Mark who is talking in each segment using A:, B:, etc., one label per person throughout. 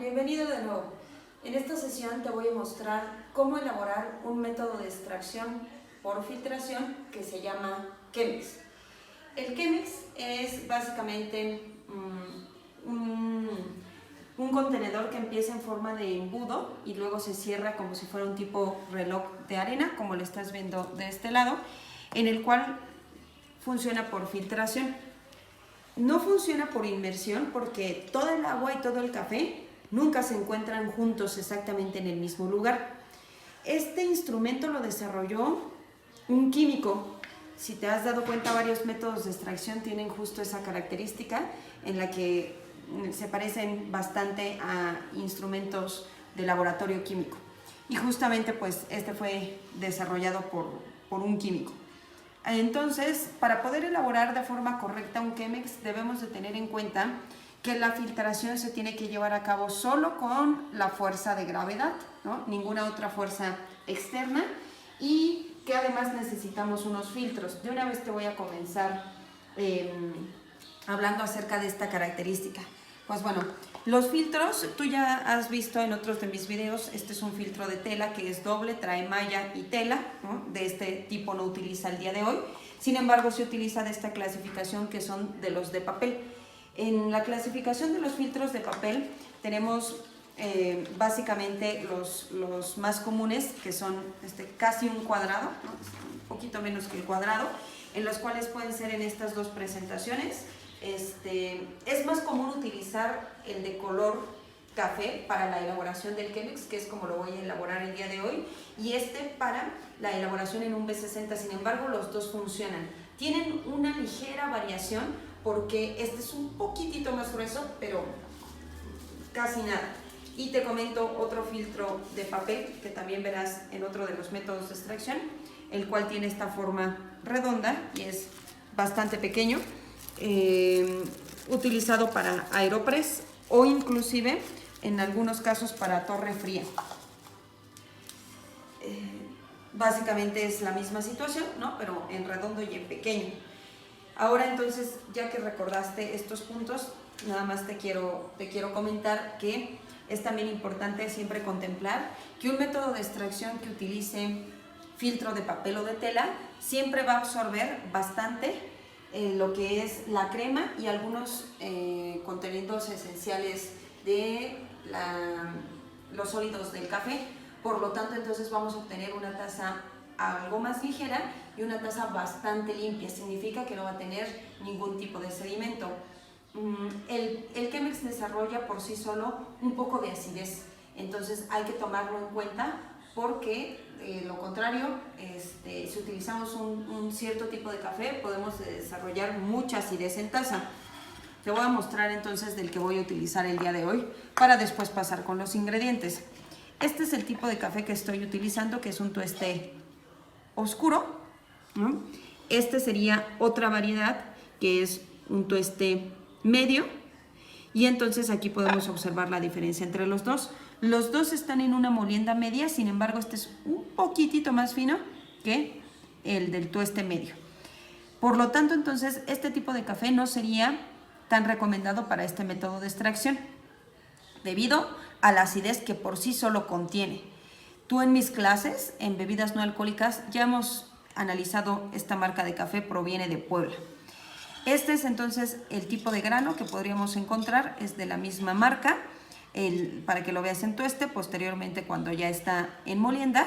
A: bienvenido de nuevo. En esta sesión te voy a mostrar cómo elaborar un método de extracción por filtración que se llama Chemex. El Chemex es básicamente un contenedor que empieza en forma de embudo y luego se cierra como si fuera un tipo reloj de arena, como lo estás viendo de este lado, en el cual funciona por filtración. No funciona por inmersión porque todo el agua y todo el café nunca se encuentran juntos exactamente en el mismo lugar. Este instrumento lo desarrolló un químico. Si te has dado cuenta, varios métodos de extracción tienen justo esa característica en la que se parecen bastante a instrumentos de laboratorio químico. Y justamente pues este fue desarrollado por un químico. Entonces, para poder elaborar de forma correcta un Chemex, debemos de tener en cuenta que la filtración se tiene que llevar a cabo solo con la fuerza de gravedad, ¿no? Ninguna otra fuerza externa, y que además necesitamos unos filtros. De una vez te voy a comenzar hablando acerca de esta característica. Pues bueno, los filtros, tú ya has visto en otros de mis videos, este es un filtro de tela que es doble, trae malla y tela, ¿no? De este tipo no utiliza el día de hoy, sin embargo se utiliza de esta clasificación que son de los de papel. En la clasificación de los filtros de papel tenemos básicamente los más comunes, que son casi un cuadrado, ¿no? Un poquito menos que el cuadrado, en los cuales pueden ser en estas dos presentaciones. Es más común utilizar el de color café para la elaboración del Chemex, que es como lo voy a elaborar el día de hoy, y para la elaboración en un B60. Sin embargo, los dos funcionan. Tienen una ligera variación porque este es un poquitito más grueso, pero casi nada. Y te comento otro filtro de papel que también verás en otro de los métodos de extracción, el cual tiene esta forma redonda y es bastante pequeño. Utilizado para aeropress o inclusive en algunos casos para torre fría. Básicamente es la misma situación, ¿no? Pero en redondo y en pequeño. Ahora entonces, ya que recordaste estos puntos, nada más te quiero comentar que es también importante siempre contemplar que un método de extracción que utilice filtro de papel o de tela siempre va a absorber bastante lo que es la crema y algunos contenidos esenciales de los sólidos del café. Por lo tanto, entonces vamos a obtener una taza algo más ligera y una taza bastante limpia. Significa que no va a tener ningún tipo de sedimento. El Chemex desarrolla por sí solo un poco de acidez, entonces hay que tomarlo en cuenta porque lo contrario, si utilizamos un cierto tipo de café, podemos desarrollar mucha acidez en taza. Te voy a mostrar entonces del que voy a utilizar el día de hoy para después pasar con los ingredientes. Este es el tipo de café que estoy utilizando, que es un tueste oscuro, ¿no? Este sería otra variedad que es un tueste medio, y entonces aquí podemos observar la diferencia entre los dos. Los dos están en una molienda media, sin embargo este es un poquitito más fino que el del tueste medio. Por lo tanto, entonces este tipo de café no sería tan recomendado para este método de extracción debido a la acidez que por sí solo contiene. Tú en mis clases en bebidas no alcohólicas ya hemos analizado esta marca de café, proviene de Puebla. Este es entonces el tipo de grano que podríamos encontrar, es de la misma marca, para que lo veas en tueste, posteriormente cuando ya está en molienda.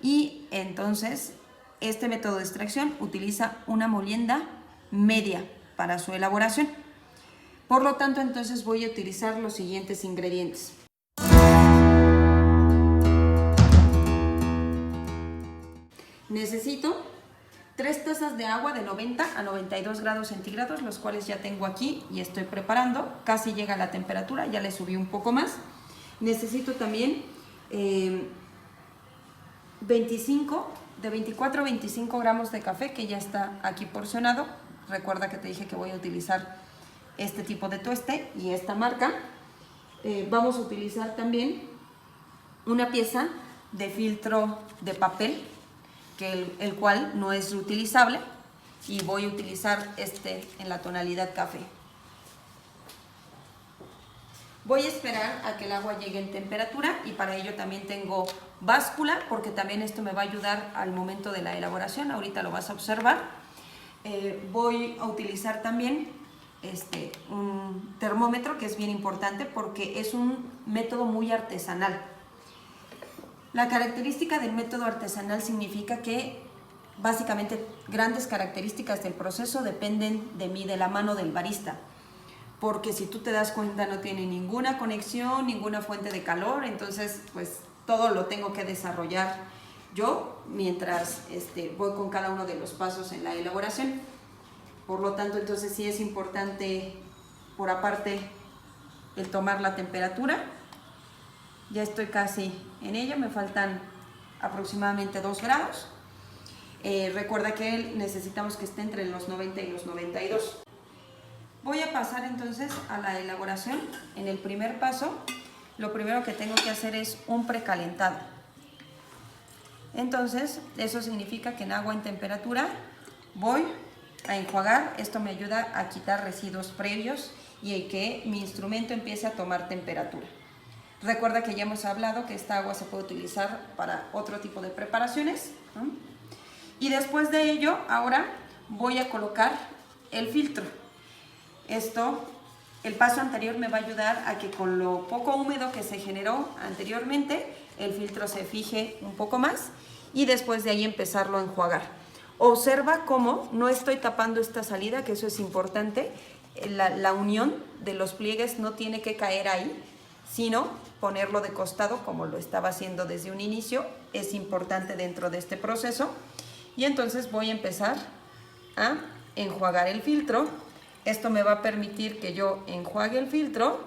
A: Y entonces este método de extracción utiliza una molienda media para su elaboración. Por lo tanto, entonces voy a utilizar los siguientes ingredientes. Necesito 3 tazas de agua de 90 a 92 grados centígrados, los cuales ya tengo aquí y estoy preparando. Casi llega a la temperatura, ya le subí un poco más. Necesito también de 24 a 25 gramos de café, que ya está aquí porcionado. Recuerda que te dije que voy a utilizar este tipo de tueste y esta marca. Vamos a utilizar también una pieza de filtro de papel, el cual no es reutilizable, y voy a utilizar en la tonalidad café. Voy a esperar a que el agua llegue en temperatura y para ello también tengo báscula, porque también esto me va a ayudar al momento de la elaboración. Ahorita lo vas a observar. Voy a utilizar también un termómetro, que es bien importante porque es un método muy artesanal. La característica del método artesanal significa que básicamente grandes características del proceso dependen de mí, de la mano del barista. Porque si tú te das cuenta no tiene ninguna conexión, ninguna fuente de calor, entonces pues todo lo tengo que desarrollar yo mientras voy con cada uno de los pasos en la elaboración. Por lo tanto, entonces sí es importante por aparte el tomar la temperatura. Ya estoy casi en ella, me faltan aproximadamente 2 grados. Recuerda que necesitamos que esté entre los 90 y los 92. Voy a pasar entonces a la elaboración. En el primer paso, lo primero que tengo que hacer es un precalentado. Entonces, eso significa que en agua en temperatura voy a enjuagar. Esto me ayuda a quitar residuos previos y que mi instrumento empiece a tomar temperatura. Recuerda que ya hemos hablado que esta agua se puede utilizar para otro tipo de preparaciones, ¿no? Y después de ello, ahora voy a colocar el filtro. El paso anterior me va a ayudar a que con lo poco húmedo que se generó anteriormente, el filtro se fije un poco más y después de ahí empezarlo a enjuagar. Observa cómo no estoy tapando esta salida, que eso es importante. La unión de los pliegues no tiene que caer ahí, sino ponerlo de costado como lo estaba haciendo desde un inicio. Es importante dentro de este proceso. Y entonces voy a empezar a enjuagar el filtro. Esto me va a permitir que yo enjuague el filtro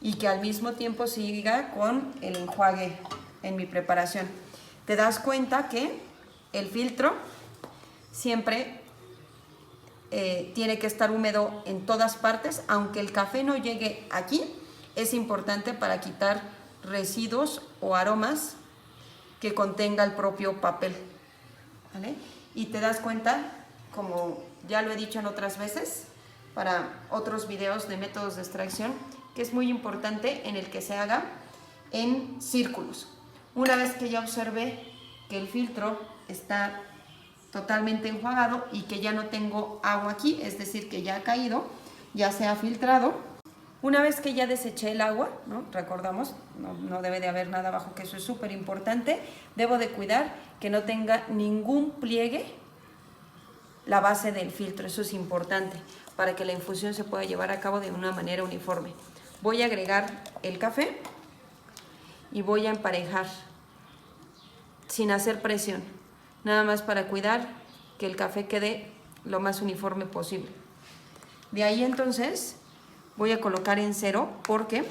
A: y que al mismo tiempo siga con el enjuague en mi preparación. Te das cuenta que el filtro siempre tiene que estar húmedo en todas partes, aunque el café no llegue aquí. Es importante para quitar residuos o aromas que contenga el propio papel, ¿vale? Y te das cuenta, como ya lo he dicho en otras veces, para otros videos de métodos de extracción, que es muy importante en el que se haga en círculos. Una vez que ya observé que el filtro está totalmente enjuagado y que ya no tengo agua aquí, es decir, que ya ha caído, ya se ha filtrado. Una vez que ya deseché el agua, ¿no? Recordamos, no debe de haber nada abajo, que eso es súper importante. Debo de cuidar que no tenga ningún pliegue la base del filtro, eso es importante para que la infusión se pueda llevar a cabo de una manera uniforme. Voy a agregar el café y voy a emparejar sin hacer presión, nada más para cuidar que el café quede lo más uniforme posible. De ahí entonces voy a colocar en 0 porque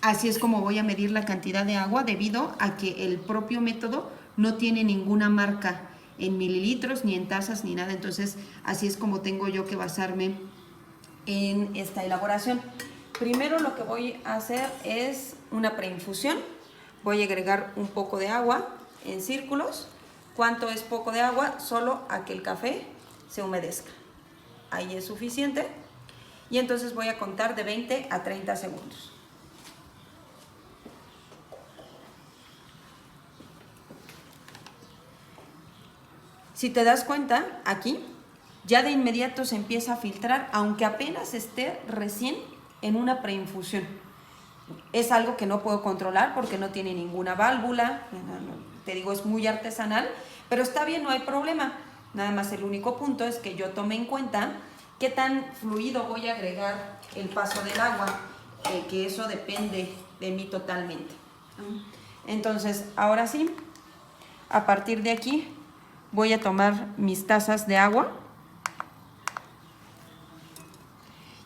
A: así es como voy a medir la cantidad de agua, debido a que el propio método no tiene ninguna marca en mililitros, ni en tazas, ni nada. Entonces así es como tengo yo que basarme en esta elaboración. Primero lo que voy a hacer es una preinfusión. Voy a agregar un poco de agua en círculos. ¿Cuánto es poco de agua? Solo a que el café se humedezca. Ahí es suficiente. Y entonces voy a contar de 20 a 30 segundos. Si te das cuenta, aquí ya de inmediato se empieza a filtrar, aunque apenas esté recién en una preinfusión. Es algo que no puedo controlar porque no tiene ninguna válvula, te digo, es muy artesanal, pero está bien, no hay problema. Nada más el único punto es que yo tome en cuenta qué tan fluido voy a agregar el paso del agua, que eso depende de mí totalmente. Entonces, ahora sí, a partir de aquí voy a tomar mis tazas de agua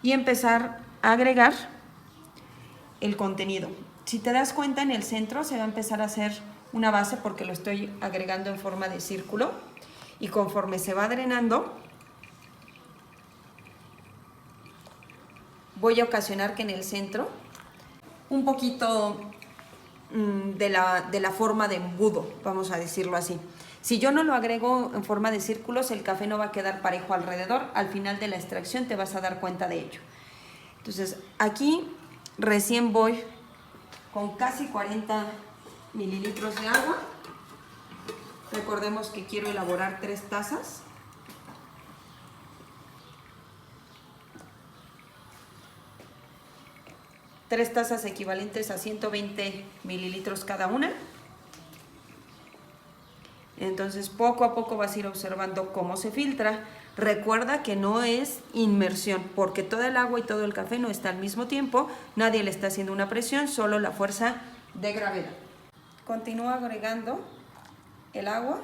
A: y empezar a agregar el contenido. Si te das cuenta, en el centro se va a empezar a hacer una base porque lo estoy agregando en forma de círculo, y conforme se va drenando voy a ocasionar que en el centro un poquito de la forma de embudo, vamos a decirlo así. Si yo no lo agrego en forma de círculos, el café no va a quedar parejo alrededor. Al final de la extracción te vas a dar cuenta de ello. Entonces aquí recién voy con casi 40 mililitros de agua. Recordemos que quiero elaborar 3 tazas. Tres tazas equivalentes a 120 mililitros cada una. Entonces poco a poco vas a ir observando cómo se filtra. Recuerda que no es inmersión, porque toda el agua y todo el café no está al mismo tiempo, nadie le está haciendo una presión, solo la fuerza de gravedad. Continúo agregando el agua,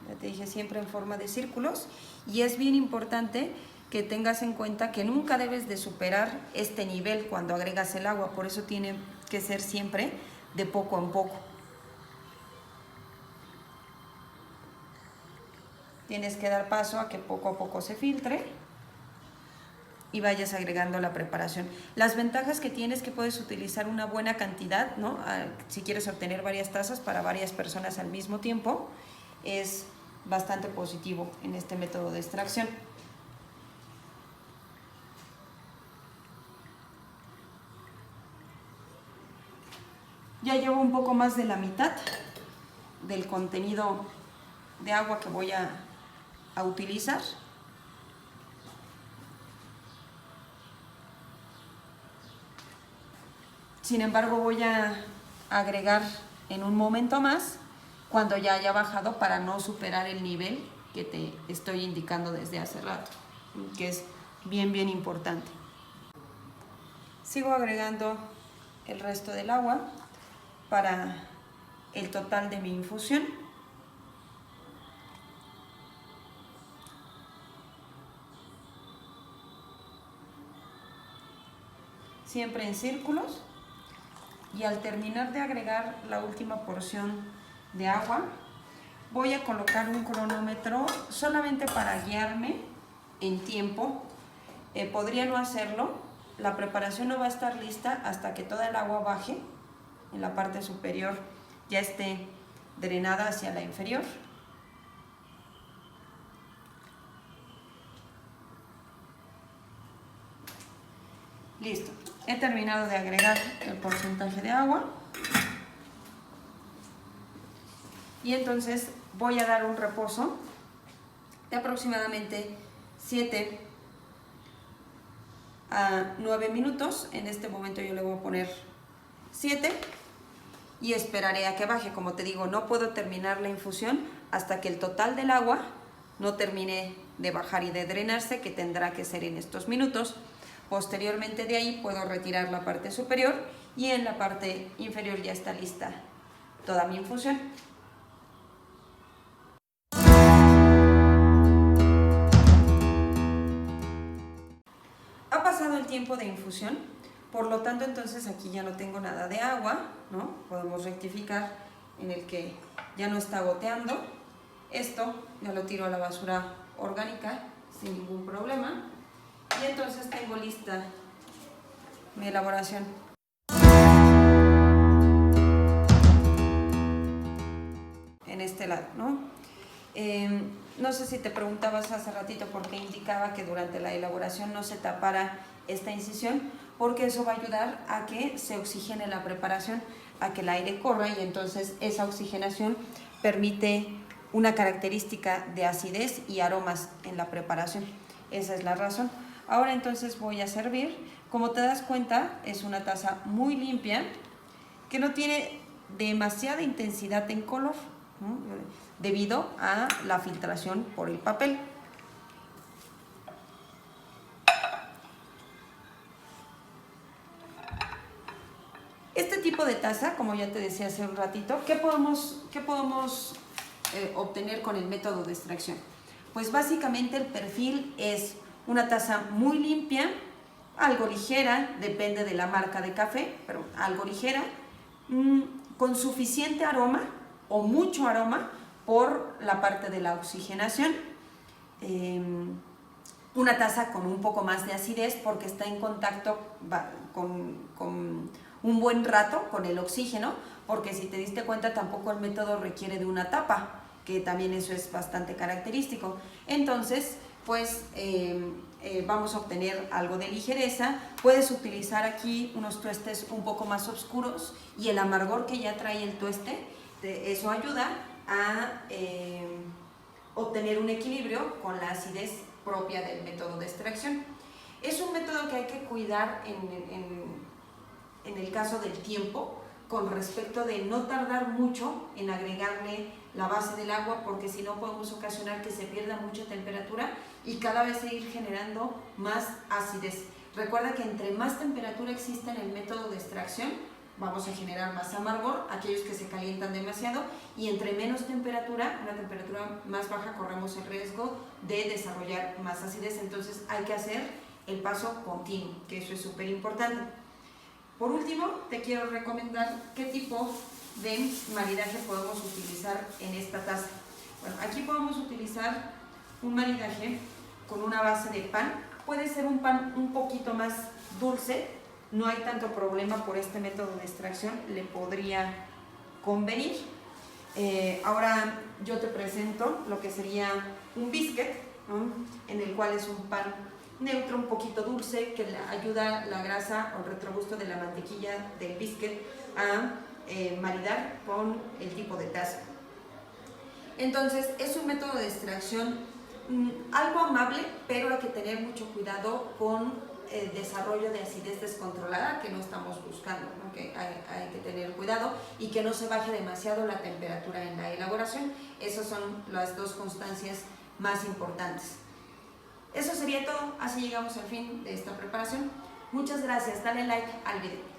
A: ya te dije, siempre en forma de círculos, y es bien importante que tengas en cuenta que nunca debes de superar este nivel cuando agregas el agua, por eso tiene que ser siempre de poco en poco. Tienes que dar paso a que poco a poco se filtre y vayas agregando la preparación. Las ventajas que tienes es que puedes utilizar una buena cantidad, ¿no? Si quieres obtener varias tazas para varias personas al mismo tiempo, es bastante positivo en este método de extracción. Ya llevo un poco más de la mitad del contenido de agua que voy a utilizar. Sin embargo, voy a agregar en un momento más cuando ya haya bajado para no superar el nivel que te estoy indicando desde hace rato, que es bien importante. Sigo agregando el resto del agua para el total de mi infusión. Siempre en círculos, y al terminar de agregar la última porción de agua voy a colocar un cronómetro solamente para guiarme en tiempo. Podría no hacerlo, la preparación no va a estar lista hasta que toda el agua baje en la parte superior, ya esté drenada hacia la inferior. Listo, he terminado de agregar el porcentaje de agua y entonces voy a dar un reposo de aproximadamente 7 a 9 minutos. En este momento yo le voy a poner 7 y esperaré a que baje. Como te digo, no puedo terminar la infusión hasta que el total del agua no termine de bajar y de drenarse, que tendrá que ser en estos minutos. Posteriormente de ahí puedo retirar la parte superior y en la parte inferior ya está lista toda mi infusión. Ha pasado el tiempo de infusión, por lo tanto entonces aquí ya no tengo nada de agua, ¿no? Podemos rectificar en el que ya no está goteando. Esto ya lo tiro a la basura orgánica sin ningún problema. Y entonces tengo lista mi elaboración. En este lado, ¿no? No sé si te preguntabas hace ratito por qué indicaba que durante la elaboración no se tapara esta incisión, porque eso va a ayudar a que se oxigene la preparación, a que el aire corra, y entonces esa oxigenación permite una característica de acidez y aromas en la preparación. Esa es la razón. Ahora entonces voy a servir. Como te das cuenta, es una taza muy limpia, que no tiene demasiada intensidad en color, ¿no? Debido a la filtración por el papel. Este tipo de taza, como ya te decía hace un ratito, ¿qué podemos obtener con el método de extracción? Pues básicamente el perfil es una taza muy limpia, algo ligera, depende de la marca de café, pero algo ligera, con suficiente aroma o mucho aroma por la parte de la oxigenación. Una taza con un poco más de acidez porque está en contacto con un buen rato con el oxígeno, porque si te diste cuenta tampoco el método requiere de una tapa, que también eso es bastante característico. Entonces pues vamos a obtener algo de ligereza. Puedes utilizar aquí unos tuestes un poco más oscuros y el amargor que ya trae el tueste, eso ayuda a obtener un equilibrio con la acidez propia del método de extracción. Es un método que hay que cuidar en el caso del tiempo, con respecto de no tardar mucho en agregarle la base del agua, porque si no podemos ocasionar que se pierda mucha temperatura y cada vez seguir generando más acidez. Recuerda que entre más temperatura exista en el método de extracción, vamos a generar más amargor, aquellos que se calientan demasiado, y entre menos temperatura, una temperatura más baja, corremos el riesgo de desarrollar más acidez. Entonces hay que hacer el paso continuo, que eso es súper importante. Por último, te quiero recomendar qué tipo de maridaje podemos utilizar en esta taza. Bueno, aquí podemos utilizar un maridaje con una base de pan. Puede ser un pan un poquito más dulce, no hay tanto problema por este método de extracción, le podría convenir. Ahora yo te presento lo que sería un biscuit, ¿no? En el cual es un pan neutro, un poquito dulce, que le ayuda la grasa o el retrogusto de la mantequilla del biscuit a maridar con el tipo de taza. Entonces es un método de extracción algo amable, pero hay que tener mucho cuidado con el desarrollo de acidez descontrolada que no estamos buscando, ¿no? Que hay que tener cuidado y que no se baje demasiado la temperatura en la elaboración. Esas son las dos constancias más importantes. Eso sería todo, así llegamos al fin de esta preparación. Muchas gracias, dale like al video.